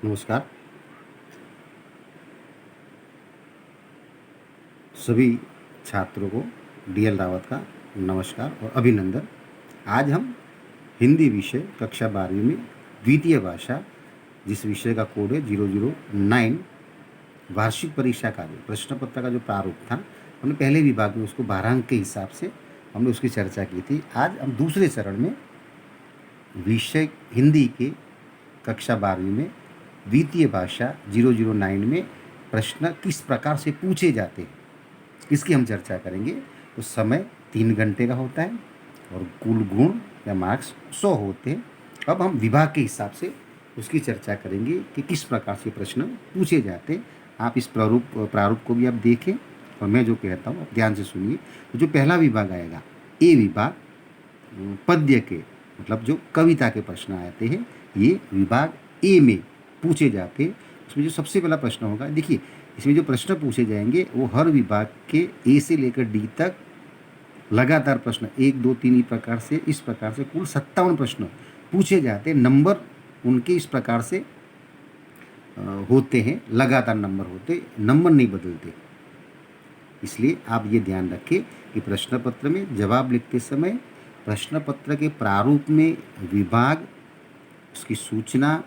नमस्कार। सभी छात्रों को डीएल रावत का नमस्कार और अभिनंदन। आज हम हिंदी विषय कक्षा 12वीं में द्वितीय भाषा, जिस विषय का कोड है 009, वार्षिक परीक्षा का जो प्रश्न पत्र का जो प्रारूप था, हमने पहले विभाग में उसको 12 अंक के हिसाब से हमने उसकी चर्चा की थी। आज हम दूसरे चरण में विषय हिंदी के कक्षा 12वीं में द्वितीय भाषा 009 में प्रश्न किस प्रकार से पूछे जाते हैं, इसकी हम चर्चा करेंगे। तो समय 3 घंटे का होता है और कुल गुण या मार्क्स 100 होते हैं। अब हम विभाग के हिसाब से उसकी चर्चा करेंगे कि किस प्रकार से प्रश्न पूछे जाते हैं। आप इस प्रारूप को भी आप देखें और मैं जो कहता हूँ आप ध्यान से सुनिए। तो जो पहला विभाग आएगा, ए विभाग, पद्य के मतलब जो कविता के प्रश्न आते हैं, ये विभाग ए में पूछे जाते हैं। उसमें जो सबसे पहला प्रश्न होगा, देखिए इसमें जो प्रश्न पूछे जाएंगे वो हर विभाग के ए से लेकर डी तक लगातार प्रश्न 1, 2, 3 प्रकार से, इस प्रकार से कुल 57 प्रश्न पूछे जाते हैं। नंबर उनके इस प्रकार से होते हैं, लगातार नंबर होते, नंबर नहीं बदलते। इसलिए आप ये ध्यान रखें कि प्रश्न पत्र में जवाब लिखते समय प्रश्न पत्र के प्रारूप में विभाग, उसकी सूचना,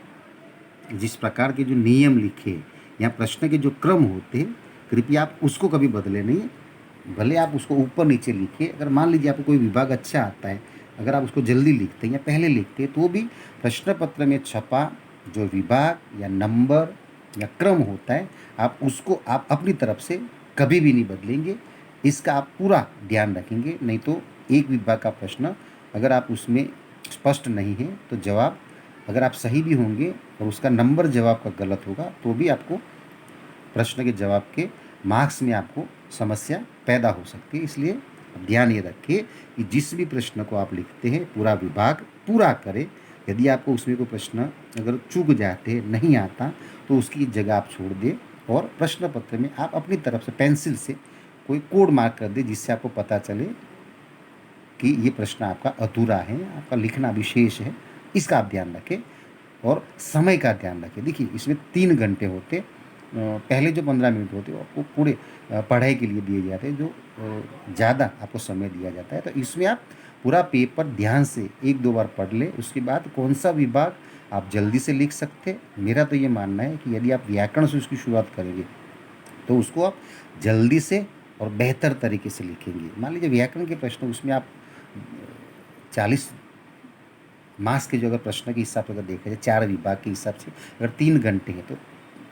जिस प्रकार के जो नियम लिखे या प्रश्न के जो क्रम होते हैं, कृपया आप उसको कभी बदले नहीं। भले आप उसको ऊपर नीचे लिखिए। अगर मान लीजिए आपको कोई विभाग अच्छा आता है, अगर आप उसको जल्दी लिखते हैं या पहले लिखते हैं, तो भी प्रश्न पत्र में छपा जो विभाग या नंबर या क्रम होता है, आप उसको आप अपनी तरफ से कभी भी नहीं बदलेंगे। इसका आप पूरा ध्यान रखेंगे। नहीं तो एक विभाग का प्रश्न अगर आप उसमें स्पष्ट नहीं है तो जवाब, अगर आप सही भी होंगे और उसका नंबर जवाब का गलत होगा, तो भी आपको प्रश्न के जवाब के मार्क्स में आपको समस्या पैदा हो सकती है। इसलिए ध्यान ये रखिए कि जिस भी प्रश्न को आप लिखते हैं पूरा विभाग पूरा करें। यदि आपको उसमें कोई प्रश्न अगर चूक जाते हैं, नहीं आता, तो उसकी जगह आप छोड़ दें और प्रश्न पत्र में आप अपनी तरफ से पेंसिल से कोई कोड मार्क कर दें, जिससे आपको पता चले कि ये प्रश्न आपका अधूरा है, आपका लिखना विशेष है। इसका आप ध्यान रखें और समय का ध्यान रखें। देखिए इसमें 3 घंटे होते, पहले जो 15 मिनट होते हैं वो आपको पूरे पढ़ाई के लिए दिए जाते हैं, जो ज़्यादा आपको समय दिया जाता है। तो इसमें आप पूरा पेपर ध्यान से 1-2 बार पढ़ लें। उसके बाद कौन सा विभाग आप जल्दी से लिख सकते हैं। मेरा तो ये मानना है कि यदि आप व्याकरण से उसकी शुरुआत करेंगे तो उसको आप जल्दी से और बेहतर तरीके से लिखेंगे। मान लीजिए व्याकरण के प्रश्न, उसमें आप 40 मार्क्स के जो अगर प्रश्न के हिसाब से अगर देखा जाए, 4 विभाग के हिसाब से अगर 3 घंटे हैं, तो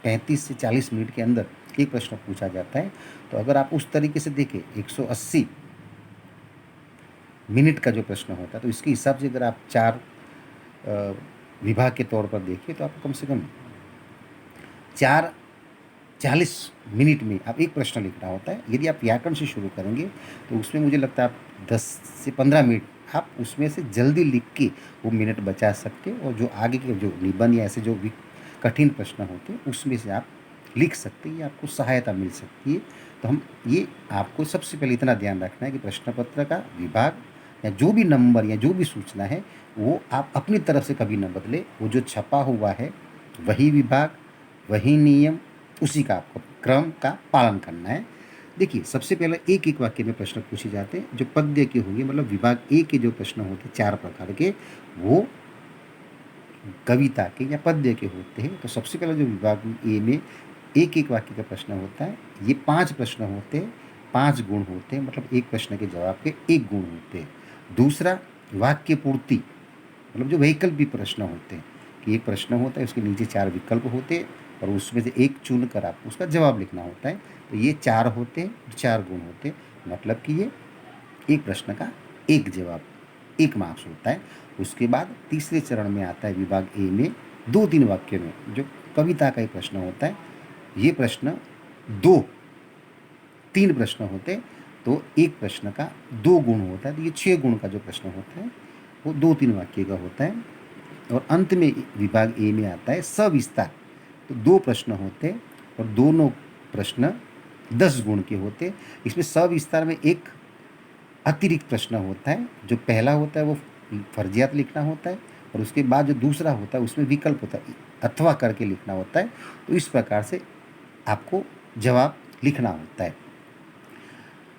35 से 40 मिनट के अंदर एक प्रश्न पूछा जाता है। तो अगर आप उस तरीके से देखें, 180 मिनट का जो प्रश्न होता है, तो इसके हिसाब से अगर आप 4 विभाग के तौर पर देखें, तो आपको कम से कम 40 मिनट में आप एक प्रश्न लिखना होता है। यदि आप व्याकरण से शुरू करेंगे तो उसमें मुझे लगता है आप 10 से 15 मिनट आप उसमें से जल्दी लिख के वो मिनट बचा सकते हैं, और जो आगे के जो निबंध या ऐसे जो कठिन प्रश्न होते हैं उसमें से आप लिख सकते हैं, आपको सहायता मिल सकती है। तो हम ये आपको सबसे पहले इतना ध्यान रखना है कि प्रश्न पत्र का विभाग या जो भी नंबर या जो भी सूचना है वो आप अपनी तरफ से कभी न बदले। वो जो छपा हुआ है वही विभाग, वही नियम, उसी का आपको क्रम का पालन करना है। देखिए सबसे पहले एक एक वाक्य में प्रश्न पूछे जाते हैं। जो पद्य के होंगे, मतलब विभाग ए के जो प्रश्न होते हैं 4 प्रकार के, वो कविता के या पद्य के होते हैं। तो सबसे पहले जो विभाग ए में एक एक वाक्य का प्रश्न होता है, ये 5 प्रश्न होते हैं, 5 गुण होते हैं, मतलब एक प्रश्न के जवाब के 1 गुण होते हैं। दूसरा वाक्य पूर्ति, मतलब जो वैकल्पिक प्रश्न होते हैं कि एक प्रश्न होता है, उसके नीचे 4 विकल्प होते हैं और उसमें से एक चुन कर आपको उसका जवाब लिखना होता है। तो ये 4 होते हैं, 4 गुण होते हैं, मतलब कि ये एक प्रश्न का 1 जवाब, 1 मार्क्स होता है। उसके बाद तीसरे चरण में आता है विभाग ए में 2-3 वाक्य में जो कविता का एक प्रश्न होता है। ये प्रश्न 2-3 प्रश्न होते हैं, तो एक प्रश्न का 2 गुण होता है। तो ये 6 गुण का जो प्रश्न होता है वो 2-3 वाक्य का होता है। और अंत में विभाग ए में आता है सविस्तार। तो 2 प्रश्न होते हैं और दोनों प्रश्न 10 गुण के होते हैं। इसमें सविस्तार में एक अतिरिक्त प्रश्न होता है। जो पहला होता है वो फर्जियात लिखना होता है, और उसके बाद जो दूसरा होता है उसमें विकल्प होता है। अथवा करके लिखना होता है। तो इस प्रकार से आपको जवाब लिखना होता है।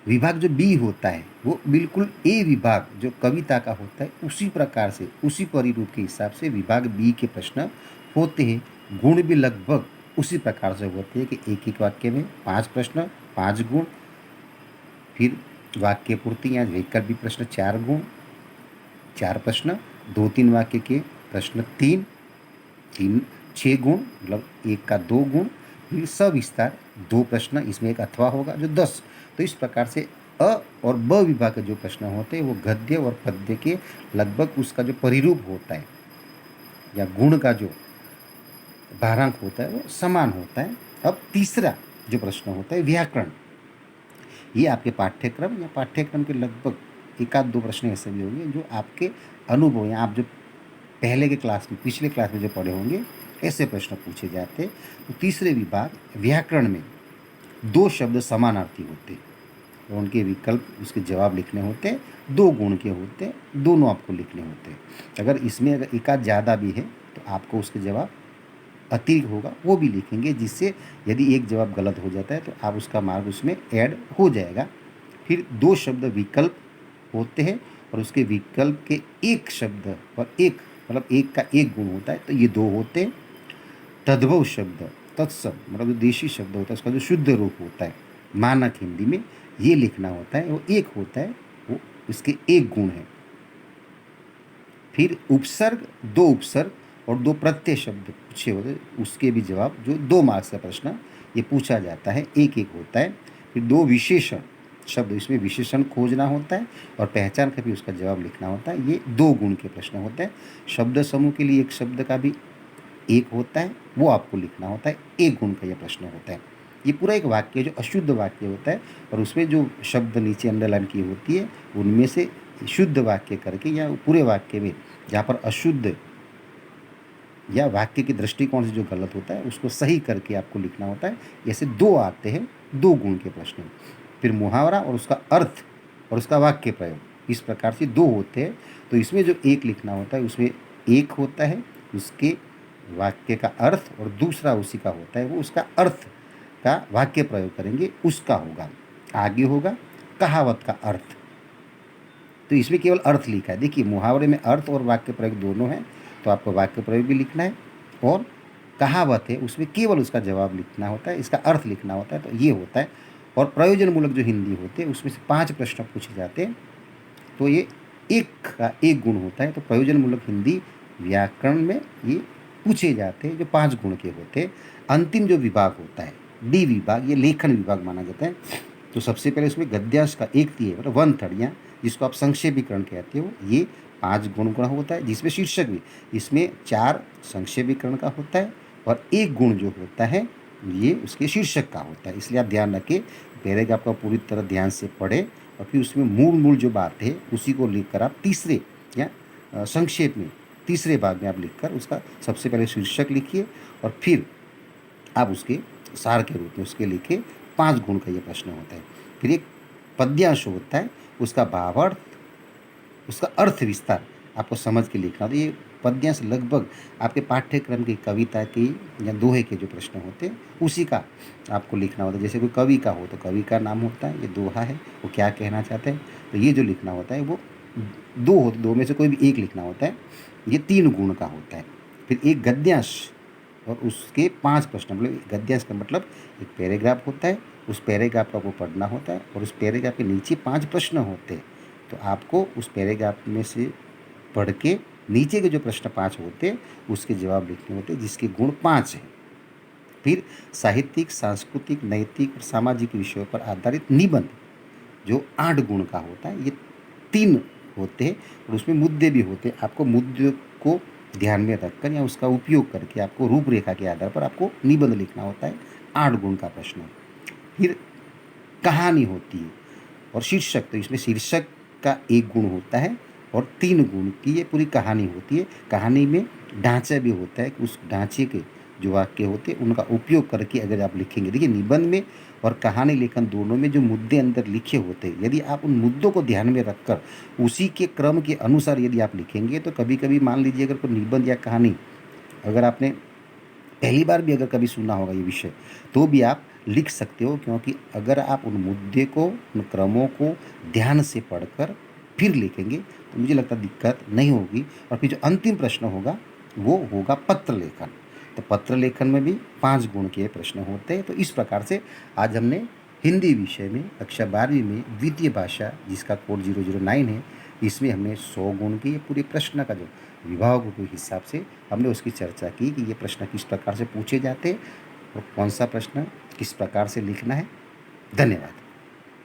विभाग जो बी होता है वो बिल्कुल ए विभाग जो कविता का होता है उसी प्रकार से, उसी परिरूप के हिसाब से विभाग बी के प्रश्न होते हैं। गुण भी लगभग उसी प्रकार से होते हैं कि एक एक वाक्य में 5 प्रश्न 5 गुण, फिर वाक्य पूर्ति या वैकल्पिक प्रश्न 4 गुण 4 प्रश्न, 2-3 वाक्य के प्रश्न 6 गुण, मतलब एक का 2 गुण, फिर सविस्तार 2 प्रश्न, इसमें एक अथवा होगा जो 10। तो इस प्रकार से अ और ब विभाग के जो प्रश्न होते हैं वो गद्य और पद्य के लगभग उसका जो परिरूप होता है या गुण का जो भारांक होता है वो समान होता है। अब तीसरा जो प्रश्न होता है व्याकरण, ये आपके पाठ्यक्रम या पाठ्यक्रम के लगभग एक आध 2 प्रश्न ऐसे भी होंगे जो आपके अनुभव या आप जो पहले के क्लास में, पिछले क्लास में जो पढ़े होंगे ऐसे प्रश्न पूछे जाते हैं। तो तीसरे विभाग व्याकरण में 2 शब्द समानार्थी होते हैं और उनके विकल्प, उसके जवाब लिखने होते हैं, 2 गुण के होते हैं, दोनों आपको लिखने होते हैं। अगर इसमें अगर एक आध ज़्यादा भी है तो आपको उसके जवाब अतिरिक्त होगा वो भी लिखेंगे, जिससे यदि एक जवाब गलत हो जाता है तो आप उसका मार्क उसमें ऐड हो जाएगा। फिर 2 शब्द विकल्प होते हैं और उसके विकल्प के एक शब्द और एक, मतलब एक का एक गुण होता है, तो ये 2 होते हैं। तद्भव शब्द, तत्सम, मतलब जो देशी शब्द होता है उसका जो शुद्ध रूप होता है मानक हिंदी में ये लिखना होता है, वो एक होता है, वो इसके एक गुण है। फिर उपसर्ग, 2 उपसर्ग और 2 प्रत्यय शब्द पूछे होते हैं, उसके भी जवाब जो 2 मार्क्स का प्रश्न ये पूछा जाता है, एक एक होता है। फिर 2 विशेषण शब्द, इसमें विशेषण खोजना होता है और पहचान कर भी उसका जवाब लिखना होता है, ये 2 गुण के प्रश्न होते हैं। शब्द समूह के लिए एक शब्द का भी एक होता है, वो आपको लिखना होता है, 1 गुण का यह प्रश्न होता है। ये पूरा एक वाक्य जो अशुद्ध वाक्य होता है और उसमें जो शब्द नीचे अंडरलाइन की होती है उनमें से शुद्ध वाक्य करके या पूरे वाक्य में जहाँ पर अशुद्ध या वाक्य के दृष्टिकोण से जो गलत होता है उसको सही करके आपको लिखना होता है। ऐसे 2 आते हैं 2 गुण के प्रश्न। फिर मुहावरा और उसका अर्थ और उसका वाक्य प्रयोग, इस प्रकार से 2 होते हैं। तो इसमें जो एक लिखना होता है उसमें एक होता है उसके वाक्य का अर्थ और दूसरा उसी का होता है, वो उसका अर्थ का वाक्य प्रयोग करेंगे उसका होगा। आगे होगा कहावत का अर्थ, तो इसमें केवल अर्थ लिखा है। देखिए मुहावरे में अर्थ और वाक्य प्रयोग दोनों है, तो आपको वाक्य प्रयोग भी लिखना है और कहावत है उसमें केवल उसका जवाब लिखना होता है, इसका अर्थ लिखना होता है, तो ये होता है। और प्रयोजनमूलक जो हिंदी होते हैं उसमें से 5 प्रश्न पूछे जाते हैं, तो ये एक का एक गुण होता है। तो प्रयोजनमूलक हिंदी व्याकरण में ये पूछे जाते हैं जो 5 गुण के होते हैं। अंतिम जो विभाग होता है डी विभाग, ये लेखन विभाग माना जाता है। तो सबसे पहले इसमें गद्यांश का 1/3 मतलब 1/3 या जिसको आप संक्षेपीकरण कहते हो, ये 5 गुण का होता है, जिसमें शीर्षक भी, इसमें 4 संक्षेपीकरण का होता है और 1 गुण जो होता है ये उसके शीर्षक का होता है। इसलिए आप ध्यान रखें, पैराग्राफ का पूरी तरह ध्यान से पढ़ें और फिर उसमें मूल जो बात है उसी को लिखकर आप तीसरे या संक्षेप में तीसरे भाग में आप लिखकर उसका सबसे पहले शीर्षक लिखिए और फिर आप उसके सार के रूप में उसके लिखे 5 गुण का ये प्रश्न होता है। फिर एक पद्यांश होता है, उसका भावार्थ, उसका अर्थ विस्तार आपको समझ के लिखना। तो ये पद्यांश लगभग आपके पाठ्यक्रम की कविता की या दोहे के जो प्रश्न होते हैं उसी का आपको लिखना होता है। जैसे कोई कवि का हो तो कवि का नाम होता है, ये दोहा है, वो क्या कहना चाहते हैं, तो ये जो लिखना होता है वो 2 होते, 2 में से कोई भी एक लिखना होता है, ये 3 गुण का होता है। फिर एक गद्यांश और उसके 5 प्रश्न, मतलब गद्यांश का मतलब एक पैराग्राफ होता है, उस पैराग्राफ को आपको पढ़ना होता है और उस पैराग्राफ के नीचे 5 प्रश्न होते हैं। तो आपको उस पैराग्राफ में से पढ़ के नीचे के जो प्रश्न 5 होते हैं उसके जवाब लिखने होते हैं, जिसके गुण 5 हैं। फिर साहित्यिक, सांस्कृतिक, नैतिक और सामाजिक विषयों पर आधारित निबंध जो 8 गुण का होता है, ये 3 होते हैं और उसमें मुद्दे भी होते हैं। आपको मुद्दे को ध्यान में रखकर या उसका उपयोग करके आपको रूपरेखा के आधार पर आपको निबंध लिखना होता है, 8 गुण का प्रश्न। फिर कहानी होती है और शीर्षक, तो इसमें शीर्षक का 1 गुण होता है और 3 गुण की ये पूरी कहानी होती है। कहानी में ढांचा भी होता है कि उस ढांचे के जो वाक्य होते हैं उनका उपयोग करके अगर आप लिखेंगे। देखिए निबंध में और कहानी लेखन दोनों में जो मुद्दे अंदर लिखे होते हैं, यदि आप उन मुद्दों को ध्यान में रखकर उसी के क्रम के अनुसार यदि आप लिखेंगे तो कभी कभी मान लीजिए अगर कोई निबंध या कहानी अगर आपने पहली बार भी अगर कभी सुना होगा ये विषय तो भी आप लिख सकते हो, क्योंकि अगर आप उन मुद्दे को, उन क्रमों को ध्यान से पढ़कर फिर लिखेंगे तो मुझे लगता है दिक्कत नहीं होगी। और फिर जो अंतिम प्रश्न होगा वो होगा पत्र लेखन। तो पत्र लेखन में भी 5 गुण के प्रश्न होते हैं। तो इस प्रकार से आज हमने हिंदी विषय में कक्षा 12वीं में द्वितीय भाषा, जिसका कोड 009 है, इसमें हमने 100 गुण के ये पूरे प्रश्न का जो विभाग के हिसाब से हमने उसकी चर्चा की कि ये प्रश्न किस प्रकार से पूछे जाते हैं और कौन सा प्रश्न किस प्रकार से लिखना है। धन्यवाद।